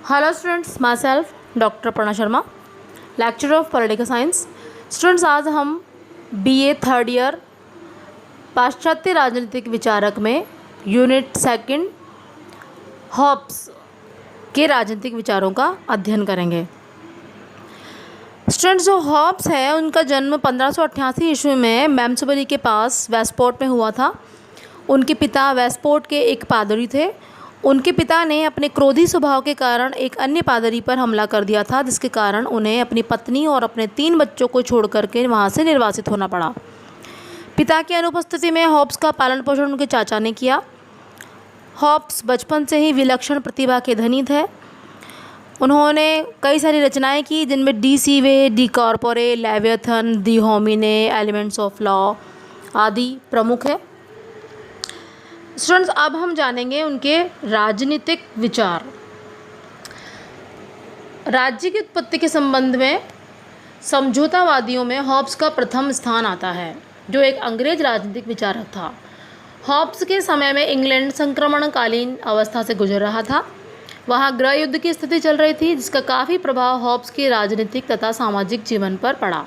Hello students, myself doctor Prana Sharma, lecturer of political science. Students, आज हम BA third year पाश्चात्य राजनीतिक विचारक में यूनिट सेकंड हॉब्स के राजनीतिक विचारों का अध्ययन करेंगे। स्टूडेंट्स, जो हॉब्स है उनका जन्म 1588 ईस्वी में मेम्सबरी के पास वेस्टपोर्ट में हुआ था। उनके पिता वेस्टपोर्ट के एक पादरी थे। उनके पिता ने अपने क्रोधी स्वभाव के कारण एक अन्य पादरी पर हमला कर दिया था, जिसके कारण उन्हें अपनी पत्नी और अपने 3 बच्चों को छोड़ करके वहाँ से निर्वासित होना पड़ा। पिता की अनुपस्थिति में हॉब्स का पालन पोषण उनके चाचा ने किया। हॉब्स बचपन से ही विलक्षण प्रतिभा के धनी थे। उन्होंने कई सारी रचनाएं की, जिनमें De Cive, De Corpore, Leviathan, De Homine, Elements of Law आदि प्रमुख है। स्टूडेंट्स, अब हम जानेंगे उनके राजनीतिक विचार। राज्य की उत्पत्ति के संबंध में समझौतावादियों में हॉब्स का प्रथम स्थान आता है, जो एक अंग्रेज राजनीतिक विचारक था। हॉब्स के समय में इंग्लैंड संक्रमणकालीन अवस्था से गुजर रहा था। वहाँ गृह युद्ध की स्थिति चल रही थी, जिसका काफ़ी प्रभाव हॉब्स के राजनीतिक तथा सामाजिक जीवन पर पड़ा।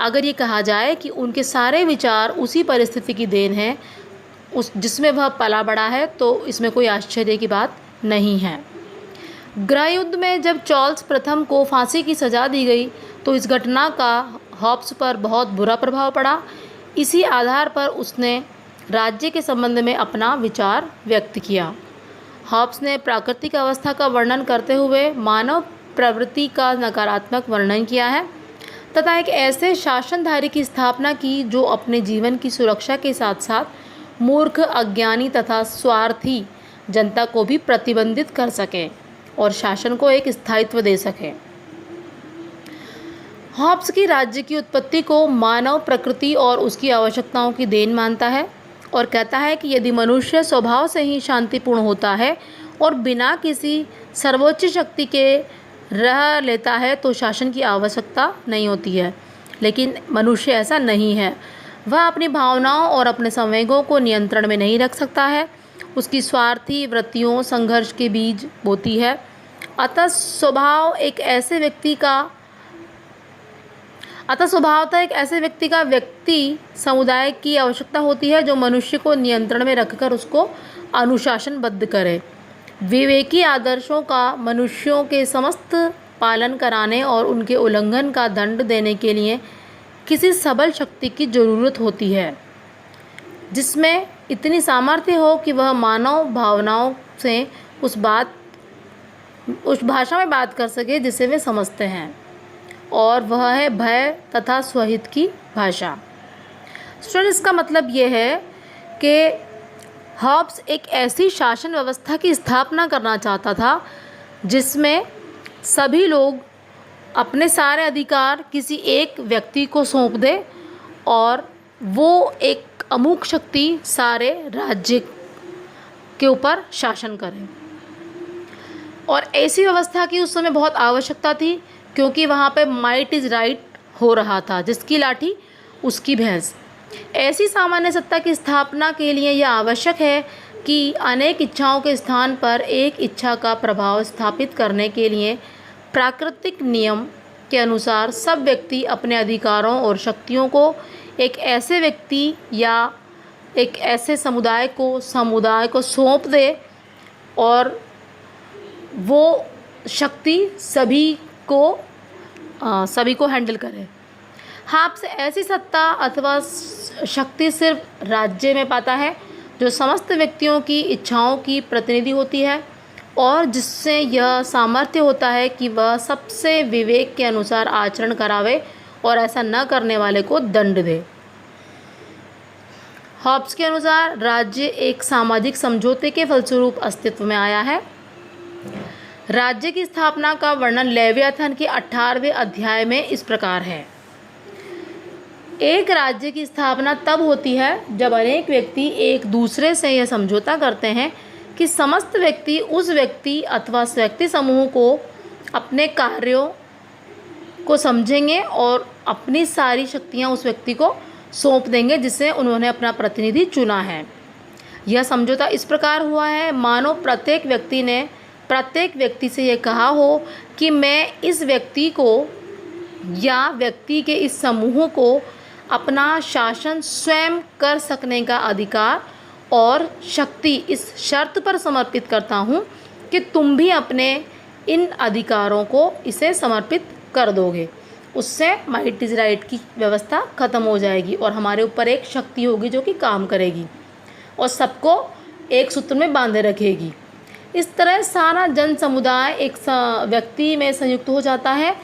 अगर ये कहा जाए कि उनके सारे विचार उसी परिस्थिति की देन है जिसमें वह पला बड़ा है, तो इसमें कोई आश्चर्य की बात नहीं है। गृह युद्ध में जब चार्ल्स प्रथम को फांसी की सज़ा दी गई, तो इस घटना का हॉब्स पर बहुत बुरा प्रभाव पड़ा। इसी आधार पर उसने राज्य के संबंध में अपना विचार व्यक्त किया। हॉब्स ने प्राकृतिक अवस्था का वर्णन करते हुए मानव प्रवृत्ति का नकारात्मक वर्णन किया है तथा एक ऐसे शासनधारी की स्थापना की जो अपने जीवन की सुरक्षा के साथ साथ मूर्ख, अज्ञानी तथा स्वार्थी जनता को भी प्रतिबंधित कर सके और शासन को एक स्थायित्व दे सके। हॉब्स की राज्य की उत्पत्ति को मानव प्रकृति और उसकी आवश्यकताओं की देन मानता है और कहता है कि यदि मनुष्य स्वभाव से ही शांतिपूर्ण होता है और बिना किसी सर्वोच्च शक्ति के रह लेता है तो शासन की आवश्यकता नहीं होती है। लेकिन मनुष्य ऐसा नहीं है। वह अपनी भावनाओं और अपने संवेगों को नियंत्रण में नहीं रख सकता है। उसकी स्वार्थी वृत्तियों संघर्ष के बीज बोती है। अतः स्वभावतः एक ऐसे व्यक्ति का व्यक्ति समुदाय की आवश्यकता होती है, जो मनुष्य को नियंत्रण में रखकर उसको अनुशासनबद्ध करे। विवेकी आदर्शों का मनुष्यों के समस्त पालन कराने और उनके उल्लंघन का दंड देने के लिए किसी सबल शक्ति की ज़रूरत होती है, जिसमें इतनी सामर्थ्य हो कि वह मानव भावनाओं से उस भाषा में बात कर सके जिसे वे समझते हैं, और वह है भय तथा स्वहित की भाषा। स्टूडेंट, इसका मतलब ये है कि हॉब्स एक ऐसी शासन व्यवस्था की स्थापना करना चाहता था जिसमें सभी लोग अपने सारे अधिकार किसी एक व्यक्ति को सौंप दे और वो एक अमूक शक्ति सारे राज्य के ऊपर शासन करे। और ऐसी व्यवस्था की उस समय बहुत आवश्यकता थी, क्योंकि वहाँ पे माइट इज़ राइट हो रहा था, जिसकी लाठी उसकी भैंस। ऐसी सामान्य सत्ता की स्थापना के लिए यह आवश्यक है कि अनेक इच्छाओं के स्थान पर एक इच्छा का प्रभाव स्थापित करने के लिए प्राकृतिक नियम के अनुसार सब व्यक्ति अपने अधिकारों और शक्तियों को एक ऐसे व्यक्ति या एक ऐसे समुदाय को सौंप दे और वो शक्ति सभी को हैंडल करे। हॉब्स ऐसी सत्ता अथवा शक्ति सिर्फ राज्य में पाता है जो समस्त व्यक्तियों की इच्छाओं की प्रतिनिधि होती है और जिससे यह सामर्थ्य होता है कि वह सबसे विवेक के अनुसार आचरण करावे और ऐसा न करने वाले को दंड दे। हॉब्स के अनुसार राज्य एक सामाजिक समझौते के फलस्वरूप अस्तित्व में आया है। राज्य की स्थापना का वर्णन लेवियथन के 18वें अध्याय में इस प्रकार है। एक राज्य की स्थापना तब होती है जब अनेक व्यक्ति एक दूसरे से यह समझौता करते हैं कि समस्त व्यक्ति उस व्यक्ति अथवा व्यक्ति समूह को अपने कार्यों को समझेंगे और अपनी सारी शक्तियां उस व्यक्ति को सौंप देंगे जिसे उन्होंने अपना प्रतिनिधि चुना है। यह समझौता इस प्रकार हुआ है, मानो प्रत्येक व्यक्ति ने प्रत्येक व्यक्ति से यह कहा हो कि मैं इस व्यक्ति को या व्यक्ति के इस समूह को अपना शासन स्वयं कर सकने का अधिकार और शक्ति इस शर्त पर समर्पित करता हूँ कि तुम भी अपने इन अधिकारों को इसे समर्पित कर दोगे। उससे माइट इज़ राइट की व्यवस्था ख़त्म हो जाएगी और हमारे ऊपर एक शक्ति होगी जो कि काम करेगी और सबको एक सूत्र में बांधे रखेगी। इस तरह सारा जन समुदाय एक व्यक्ति में संयुक्त हो जाता है।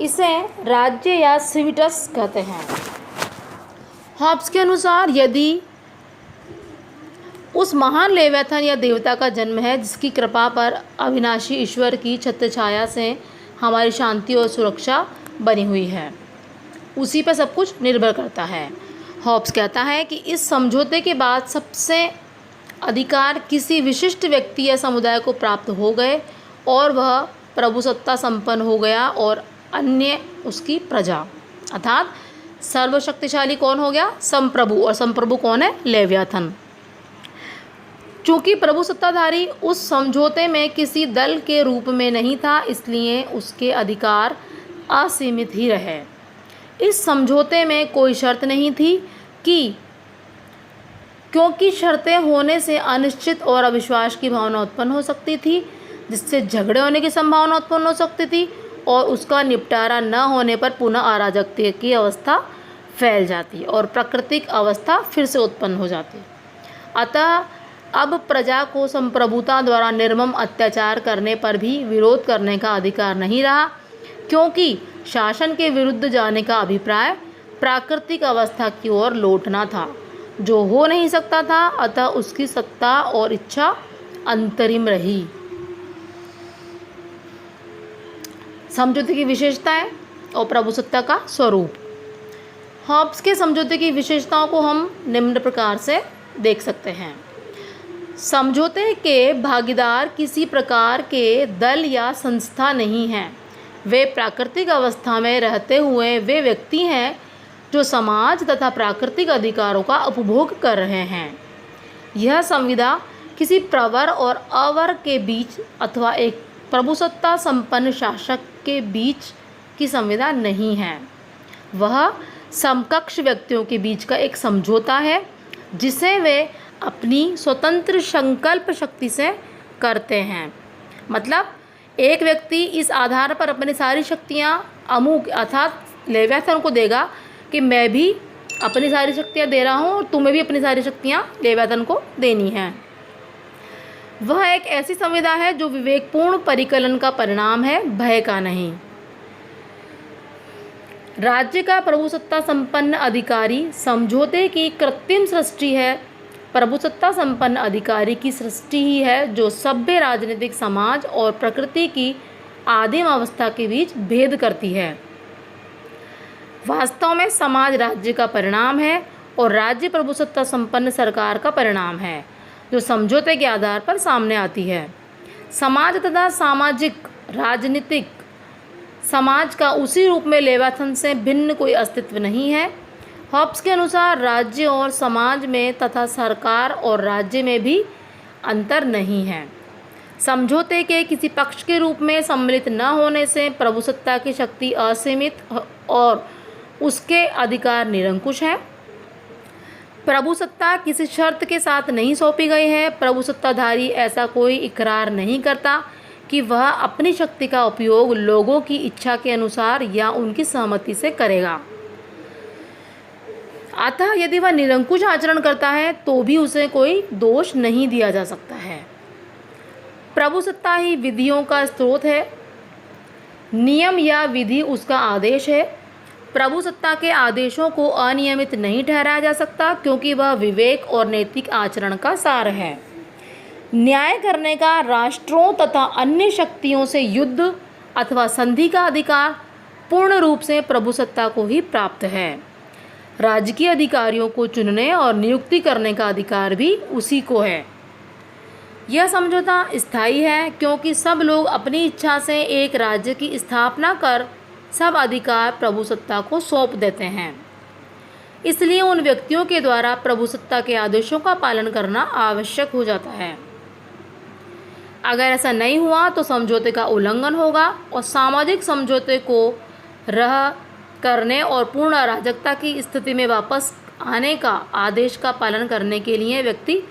इसे राज्य या सिविटस कहते हैं। हॉब्स के अनुसार यदि उस महान लेवियाथन या देवता का जन्म है जिसकी कृपा पर अविनाशी ईश्वर की छत्रछाया से हमारी शांति और सुरक्षा बनी हुई है, उसी पर सब कुछ निर्भर करता है। हॉब्स कहता है कि इस समझौते के बाद सबसे अधिकार किसी विशिष्ट व्यक्ति या समुदाय को प्राप्त हो गए और वह प्रभुसत्ता संपन्न हो गया और अन्य उसकी प्रजा, अर्थात सर्वशक्तिशाली कौन हो गया? संप्रभु। और संप्रभु कौन है? लेवियाथन। चूँकि प्रभु सत्ताधारी उस समझौते में किसी दल के रूप में नहीं था, इसलिए उसके अधिकार असीमित ही रहे। इस समझौते में कोई शर्त नहीं थी क्योंकि शर्तें होने से अनिश्चित और अविश्वास की भावना उत्पन्न हो सकती थी, जिससे झगड़े होने की संभावना उत्पन्न हो सकती थी और उसका निपटारा न होने पर पुनः अराजकता की अवस्था फैल जाती और प्राकृतिक अवस्था फिर से उत्पन्न हो जाती। अतः अब प्रजा को संप्रभुता द्वारा निर्मम अत्याचार करने पर भी विरोध करने का अधिकार नहीं रहा, क्योंकि शासन के विरुद्ध जाने का अभिप्राय प्राकृतिक अवस्था की ओर लौटना था, जो हो नहीं सकता था। अतः उसकी सत्ता और इच्छा अंतरिम रही। समझौते की विशेषताएं और प्रभुसत्ता का स्वरूप। हॉब्स के समझौते की विशेषताओं को हम निम्न प्रकार से देख सकते हैं। समझौते के भागीदार किसी प्रकार के दल या संस्था नहीं हैं। वे प्राकृतिक अवस्था में रहते हुए वे व्यक्ति हैं जो समाज तथा प्राकृतिक अधिकारों का उपभोग कर रहे हैं। यह संविदा किसी प्रवर और अवर के बीच अथवा एक प्रभुसत्ता संपन्न शासक के बीच की संविदा नहीं है। वह समकक्ष व्यक्तियों के बीच का एक समझौता है जिसे वे अपनी स्वतंत्र संकल्प शक्ति से करते हैं। मतलब एक व्यक्ति इस आधार पर अपनी सारी शक्तियाँ अमुक अर्थात लेवियाथन को देगा कि मैं भी अपनी सारी शक्तियाँ दे रहा हूँ और तुम्हें भी अपनी सारी शक्तियाँ लेवियाथन को देनी हैं। वह एक ऐसी संविदा है जो विवेकपूर्ण परिकलन का परिणाम है, भय का नहीं। राज्य का प्रभुसत्ता संपन्न अधिकारी समझौते की कृत्रिम सृष्टि है। प्रभुसत्ता संपन्न अधिकारी की सृष्टि ही है जो सभ्य राजनीतिक समाज और प्रकृति की आदिम अवस्था के बीच भेद करती है। वास्तव में समाज राज्य का परिणाम है और राज्य प्रभुसत्ता संपन्न सरकार का परिणाम है जो समझौते के आधार पर सामने आती है। समाज तथा सामाजिक राजनीतिक समाज का उसी रूप में लेवियाथन से भिन्न कोई अस्तित्व नहीं है। हॉब्स के अनुसार राज्य और समाज में तथा सरकार और राज्य में भी अंतर नहीं है। समझौते के किसी पक्ष के रूप में सम्मिलित न होने से प्रभुसत्ता की शक्ति असीमित और उसके अधिकार निरंकुश है। प्रभुसत्ता किसी शर्त के साथ नहीं सौंपी गई है। प्रभुसत्ताधारी ऐसा कोई इकरार नहीं करता कि वह अपनी शक्ति का उपयोग लोगों की इच्छा के अनुसार या उनकी सहमति से करेगा। अतः यदि वह निरंकुश आचरण करता है तो भी उसे कोई दोष नहीं दिया जा सकता है। प्रभुसत्ता ही विधियों का स्रोत है। नियम या विधि उसका आदेश है। प्रभुसत्ता के आदेशों को अनियमित नहीं ठहराया जा सकता क्योंकि वह विवेक और नैतिक आचरण का सार है। न्याय करने का राष्ट्रों तथा अन्य शक्तियों से युद्ध अथवा संधि का अधिकार पूर्ण रूप से प्रभुसत्ता को ही प्राप्त है। राजकीय अधिकारियों को चुनने और नियुक्ति करने का अधिकार भी उसी को है। यह समझौता स्थायी है क्योंकि सब लोग अपनी इच्छा से एक राज्य की स्थापना कर सब अधिकार प्रभुसत्ता को सौंप देते हैं। इसलिए उन व्यक्तियों के द्वारा प्रभुसत्ता के आदेशों का पालन करना आवश्यक हो जाता है। अगर ऐसा नहीं हुआ तो समझौते का उल्लंघन होगा और सामाजिक समझौते को रद्द करने और पूर्ण अराजकता की स्थिति में वापस आने का आदेश का पालन करने के लिए व्यक्ति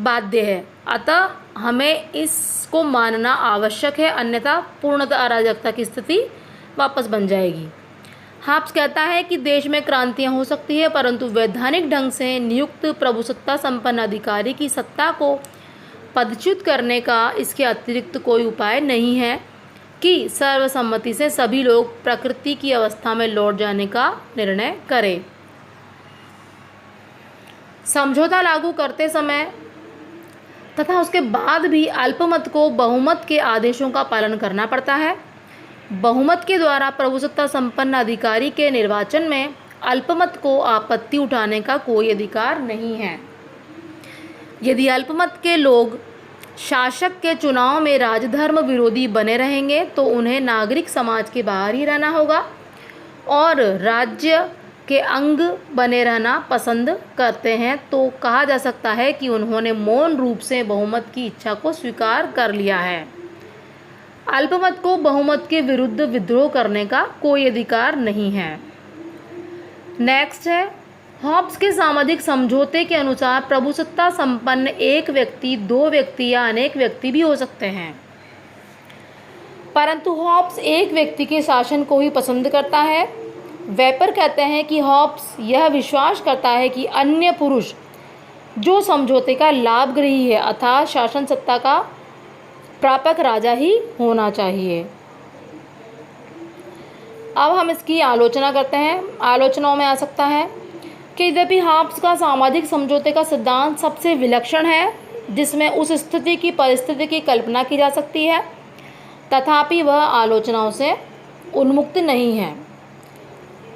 बाध्य है। अतः हमें इसको मानना आवश्यक है, अन्यथा पूर्णतः अराजकता की स्थिति वापस बन जाएगी। हॉब्स कहता है कि देश में क्रांतियां हो सकती है, परंतु वैधानिक ढंग से नियुक्त प्रभुसत्ता संपन्न अधिकारी की सत्ता को पदच्युत करने का इसके अतिरिक्त कोई उपाय नहीं है कि सर्वसम्मति से सभी लोग प्रकृति की अवस्था में लौट जाने का निर्णय करें। समझौता लागू करते समय तथा उसके बाद भी अल्पमत को बहुमत के आदेशों का पालन करना पड़ता है। बहुमत के द्वारा प्रभुसत्ता संपन्न अधिकारी के निर्वाचन में अल्पमत को आपत्ति उठाने का कोई अधिकार नहीं है। यदि अल्पमत के लोग शासक के चुनाव में राजधर्म विरोधी बने रहेंगे तो उन्हें नागरिक समाज के बाहर ही रहना होगा और राज्य के अंग बने रहना पसंद करते हैं तो कहा जा सकता है कि उन्होंने मौन रूप से बहुमत की इच्छा को स्वीकार कर लिया है। अल्पमत को बहुमत के विरुद्ध विद्रोह करने का कोई अधिकार नहीं है। नेक्स्ट है, हॉब्स के सामाजिक समझौते के अनुसार प्रभुसत्ता संपन्न एक व्यक्ति, दो व्यक्ति या अनेक व्यक्ति भी हो सकते हैं, परंतु हॉब्स एक व्यक्ति के शासन को ही पसंद करता है। वेपर कहते हैं कि हॉब्स यह विश्वास करता है कि अन्य पुरुष जो समझौते का लाभग्रही है अर्थात शासन सत्ता का प्रापक राजा ही होना चाहिए। अब हम इसकी आलोचना करते हैं। आलोचनाओं में आ सकता है कि यद्यपि हॉब्स का सामाजिक समझौते का सिद्धांत सबसे विलक्षण है जिसमें उस स्थिति की परिस्थिति की कल्पना की जा सकती है, तथापि वह आलोचनाओं से उन्मुक्त नहीं है।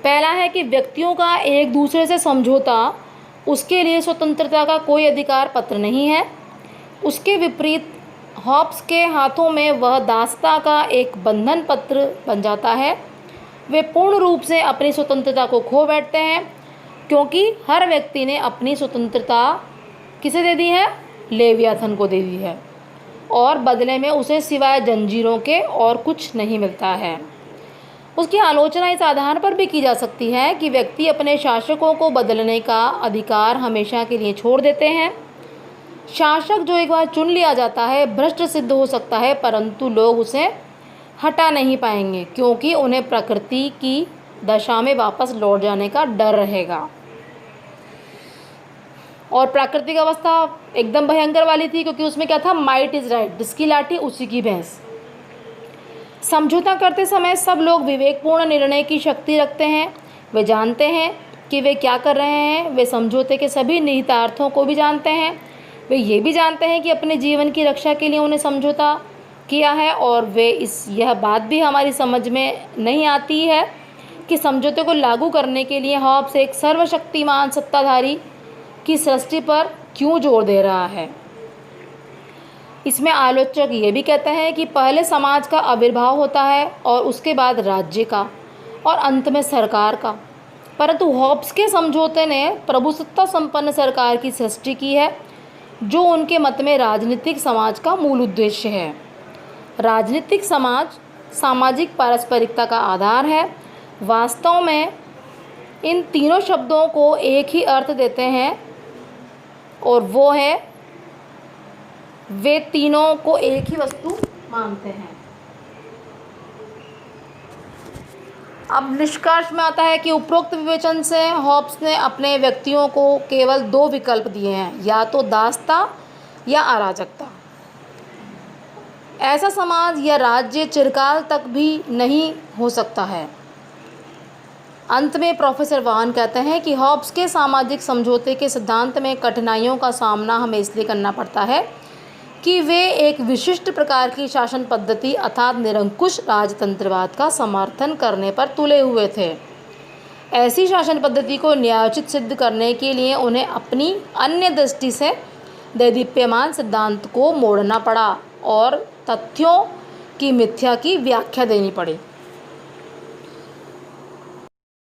पहला है कि व्यक्तियों का एक दूसरे से समझौता उसके लिए स्वतंत्रता का कोई अधिकार पत्र नहीं है। उसके विपरीत हॉब्स के हाथों में वह दासता का एक बंधन पत्र बन जाता है। वे पूर्ण रूप से अपनी स्वतंत्रता को खो बैठते हैं क्योंकि हर व्यक्ति ने अपनी स्वतंत्रता किसे दे दी है? लेवियाथन को दे दी है और बदले में उसे सिवाय जंजीरों के और कुछ नहीं मिलता है। उसकी आलोचना इस आधार पर भी की जा सकती है कि व्यक्ति अपने शासकों को बदलने का अधिकार हमेशा के लिए छोड़ देते हैं। शासक जो एक बार चुन लिया जाता है भ्रष्ट सिद्ध हो सकता है, परंतु लोग उसे हटा नहीं पाएंगे क्योंकि उन्हें प्रकृति की दशा में वापस लौट जाने का डर रहेगा। और प्राकृतिक अवस्था एकदम भयंकर वाली थी क्योंकि उसमें क्या था? माइट इज़ राइट, जिसकी लाठी उसी की भैंस। समझौता करते समय सब लोग विवेकपूर्ण निर्णय की शक्ति रखते हैं। वे जानते हैं कि वे क्या कर रहे हैं। वे समझौते के सभी निहितार्थों को भी जानते हैं। वे ये भी जानते हैं कि अपने जीवन की रक्षा के लिए उन्हें समझौता किया है और वे यह बात भी हमारी समझ में नहीं आती है कि समझौते को लागू करने के लिए हॉब्स एक सर्वशक्तिमान सत्ताधारी की सृष्टि पर क्यों जोर दे रहा है। इसमें आलोचक ये भी कहते हैं कि पहले समाज का आविर्भाव होता है और उसके बाद राज्य का और अंत में सरकार का, परंतु हॉब्स के समझौते ने प्रभुसत्ता संपन्न सरकार की सृष्टि की है जो उनके मत में राजनीतिक समाज का मूल उद्देश्य है। राजनीतिक समाज सामाजिक पारस्परिकता का आधार है। वास्तव में इन तीनों शब्दों को एक ही अर्थ देते हैं और वो है वे तीनों को एक ही वस्तु मानते हैं। अब निष्कर्ष में आता है कि उपरोक्त विवेचन से हॉब्स ने अपने व्यक्तियों को केवल दो विकल्प दिए हैं, या तो दासता या अराजकता। ऐसा समाज या राज्य चिरकाल तक भी नहीं हो सकता है। अंत में प्रोफेसर वान कहते हैं कि हॉब्स के सामाजिक समझौते के सिद्धांत में कठिनाइयों का सामना हमें इसलिए करना पड़ता है कि वे एक विशिष्ट प्रकार की शासन पद्धति अर्थात निरंकुश राजतंत्रवाद का समर्थन करने पर तुले हुए थे। ऐसी शासन पद्धति को न्यायोचित सिद्ध करने के लिए उन्हें अपनी अन्य दृष्टि से दैदीप्यमान सिद्धांत को मोड़ना पड़ा और तथ्यों की मिथ्या की व्याख्या देनी पड़ी।